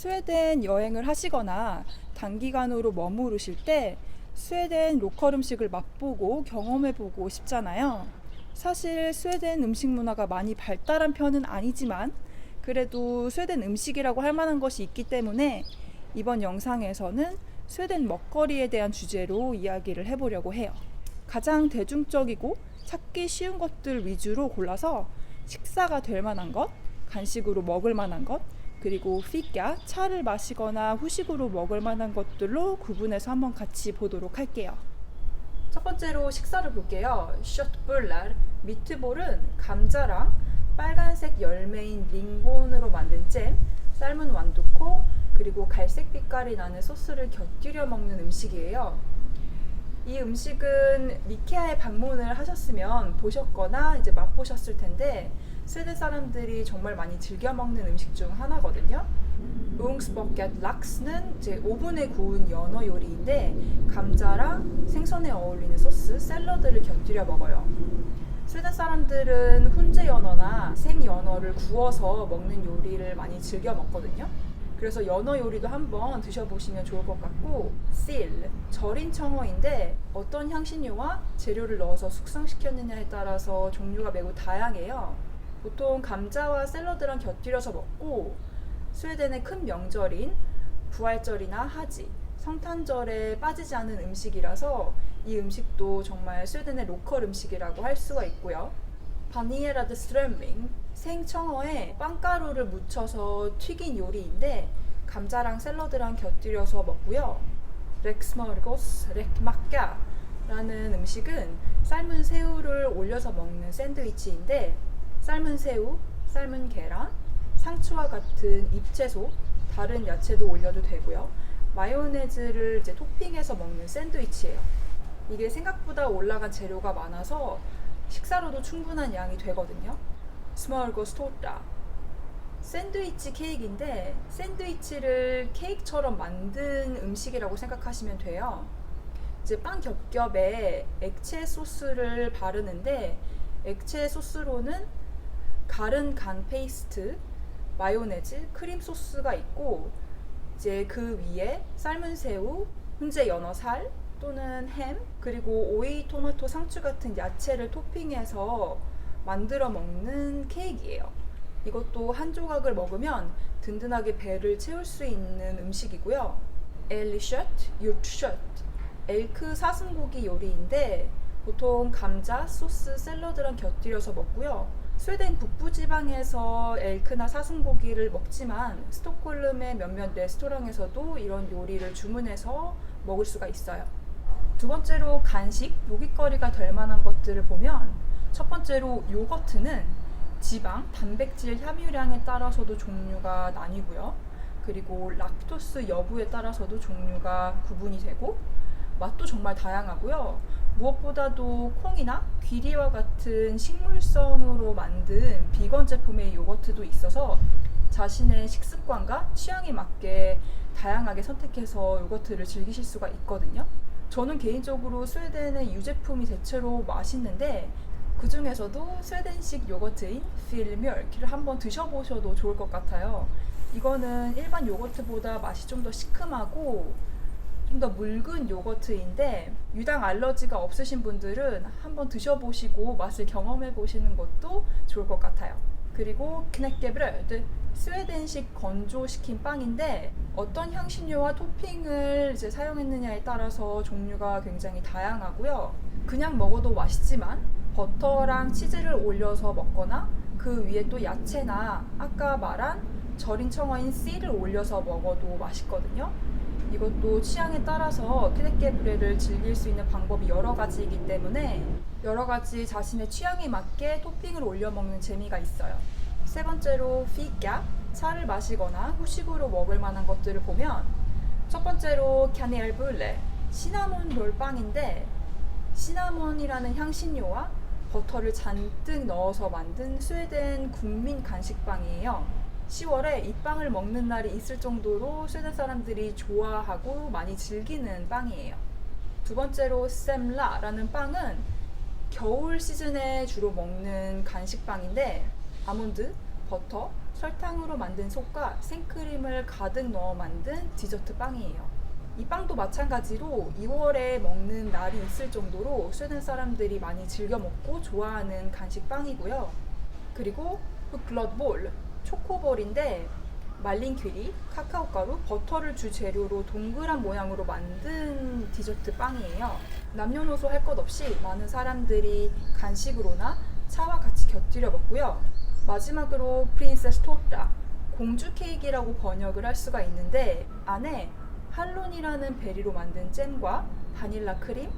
스웨덴 여행을 하시거나 단기간으로 머무르실 때 스웨덴 로컬 음식을 맛보고 경험해보고 싶잖아요. 사실 스웨덴 음식 문화가 많이 발달한 편은 아니지만 그래도 스웨덴 음식이라고 할 만한 것이 있기 때문에 이번 영상에서는 스웨덴 먹거리에 대한 주제로 이야기를 해보려고 해요. 가장 대중적이고 찾기 쉬운 것들 위주로 골라서 식사가 될 만한 것, 간식으로 먹을 만한 것, 그리고 피까, 차를 마시거나 후식으로 먹을 만한 것들로 구분해서 한번 같이 보도록 할게요. 첫 번째로 식사를 볼게요. 셔트볼랄, 미트볼은 감자랑 빨간색 열매인 링곤으로 만든 잼, 삶은 완두콩, 그리고 갈색 빛깔이 나는 소스를 곁들여 먹는 음식이에요. 이 음식은 리케아에 방문을 하셨으면 보셨거나 이제 맛보셨을 텐데 스웨덴 사람들이 정말 많이 즐겨 먹는 음식 중 하나거든요. 웅스버켓 락스는 이제 오븐에 구운 연어 요리인데 감자랑 생선에 어울리는 소스, 샐러드를 곁들여 먹어요. 스웨덴 사람들은 훈제 연어나 생 연어를 구워서 먹는 요리를 많이 즐겨 먹거든요. 그래서 연어 요리도 한번 드셔보시면 좋을 것 같고, 실, 절인 청어인데 어떤 향신료와 재료를 넣어서 숙성시켰느냐에 따라서 종류가 매우 다양해요. 보통 감자와 샐러드랑 곁들여서 먹고, 스웨덴의 큰 명절인 부활절이나 하지, 성탄절에 빠지지 않은 음식이라서 이 음식도 정말 스웨덴의 로컬 음식이라고 할 수가 있고요. 바니에라드 스트레밍, 생청어에 빵가루를 묻혀서 튀긴 요리인데 감자랑 샐러드랑 곁들여서 먹고요. 렉스머르고스 렉마까라는 음식은 삶은 새우를 올려서 먹는 샌드위치인데 삶은 새우, 삶은 계란, 상추와 같은 잎채소, 다른 야채도 올려도 되고요. 마요네즈를 이제 토핑해서 먹는 샌드위치예요. 이게 생각보다 올라간 재료가 많아서 식사로도 충분한 양이 되거든요. 스몰고스토타, 샌드위치 케이크인데 샌드위치를 케이크처럼 만든 음식이라고 생각하시면 돼요. 이제 빵 겹겹에 액체 소스를 바르는데 액체 소스로는 갈은 간 페이스트, 마요네즈, 크림 소스가 있고 이제 그 위에 삶은 새우, 훈제 연어 살 또는 햄, 그리고 오이, 토마토, 상추 같은 야채를 토핑해서 만들어 먹는 케이크예요. 이것도 한 조각을 먹으면 든든하게 배를 채울 수 있는 음식이고요. 엘리셔트, 유트셔트, 엘크 사슴고기 요리인데 보통 감자, 소스, 샐러드랑 곁들여서 먹고요. 스웨덴 북부지방에서 엘크나 사슴고기를 먹지만 스톡홀름의 몇몇 레스토랑에서도 이런 요리를 주문해서 먹을 수가 있어요. 두 번째로 간식, 요깃거리가 될 만한 것들을 보면 첫 번째로 요거트는 지방, 단백질 함유량에 따라서도 종류가 나뉘고요. 그리고 락토스 여부에 따라서도 종류가 구분이 되고 맛도 정말 다양하고요. 무엇보다도 콩이나 귀리와 같은 식물성으로 만든 비건 제품의 요거트도 있어서 자신의 식습관과 취향에 맞게 다양하게 선택해서 요거트를 즐기실 수가 있거든요. 저는 개인적으로 스웨덴의 유제품이 대체로 맛있는데 그 중에서도 스웨덴식 요거트인 필멸크를 한번 드셔보셔도 좋을 것 같아요. 이거는 일반 요거트보다 맛이 좀 더 시큼하고 좀 더 묽은 요거트인데 유당 알러지가 없으신 분들은 한번 드셔보시고 맛을 경험해 보시는 것도 좋을 것 같아요. 그리고 크네케브레드, 스웨덴식 건조시킨 빵인데 어떤 향신료와 토핑을 이제 사용했느냐에 따라서 종류가 굉장히 다양하고요. 그냥 먹어도 맛있지만 버터랑 치즈를 올려서 먹거나 그 위에 또 야채나 아까 말한 절인 청어인 씨를 올려서 먹어도 맛있거든요. 이것도 취향에 따라서 크네케브레를 즐길 수 있는 방법이 여러 가지이기 때문에 여러 가지 자신의 취향에 맞게 토핑을 올려 먹는 재미가 있어요. 세 번째로 피까, 차를 마시거나 후식으로 먹을 만한 것들을 보면 첫 번째로 캬네알블레, 시나몬 롤빵인데 시나몬이라는 향신료와 버터를 잔뜩 넣어서 만든 스웨덴 국민 간식빵이에요. 10월에 이 빵을 먹는 날이 있을 정도로 스웨덴 사람들이 좋아하고 많이 즐기는 빵이에요. 두 번째로 셈라라는 빵은 겨울 시즌에 주로 먹는 간식빵인데 아몬드, 버터, 설탕으로 만든 속과 생크림을 가득 넣어 만든 디저트 빵이에요. 이 빵도 마찬가지로 2월에 먹는 날이 있을 정도로 스웨덴 사람들이 많이 즐겨 먹고 좋아하는 간식 빵이고요. 그리고 블러드볼, 초코볼인데 말린 귀리, 카카오가루, 버터를 주 재료로 동그란 모양으로 만든 디저트 빵이에요. 남녀노소 할 것 없이 많은 사람들이 간식으로나 차와 같이 곁들여 먹고요. 마지막으로 프린세스 토르타, 공주 케이크라고 번역을 할 수가 있는데 안에 할론이라는 베리로 만든 잼과 바닐라 크림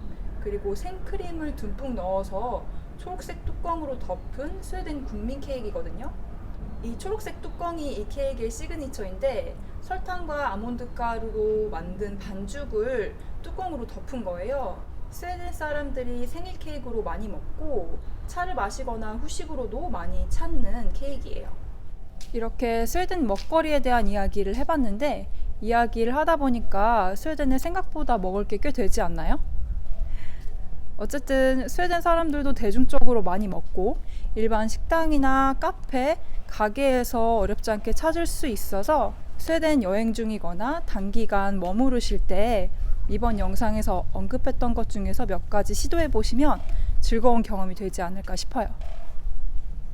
그리고 생크림을 듬뿍 넣어서 초록색 뚜껑으로 덮은 스웨덴 국민 케이크이거든요. 이 초록색 뚜껑이 이 케이크의 시그니처인데 설탕과 아몬드 가루로 만든 반죽을 뚜껑으로 덮은 거예요. 스웨덴 사람들이 생일 케이크로 많이 먹고 차를 마시거나 후식으로도 많이 찾는 케이크예요. 이렇게 스웨덴 먹거리에 대한 이야기를 해봤는데 이야기를 하다 보니까 스웨덴에 생각보다 먹을 게 꽤 되지 않나요? 어쨌든 스웨덴 사람들도 대중적으로 많이 먹고 일반 식당이나 카페, 가게에서 어렵지 않게 찾을 수 있어서 스웨덴 여행 중이거나 단기간 머무르실 때 이번 영상에서 언급했던 것 중에서 몇 가지 시도해 보시면 즐거운 경험이 되지 않을까 싶어요.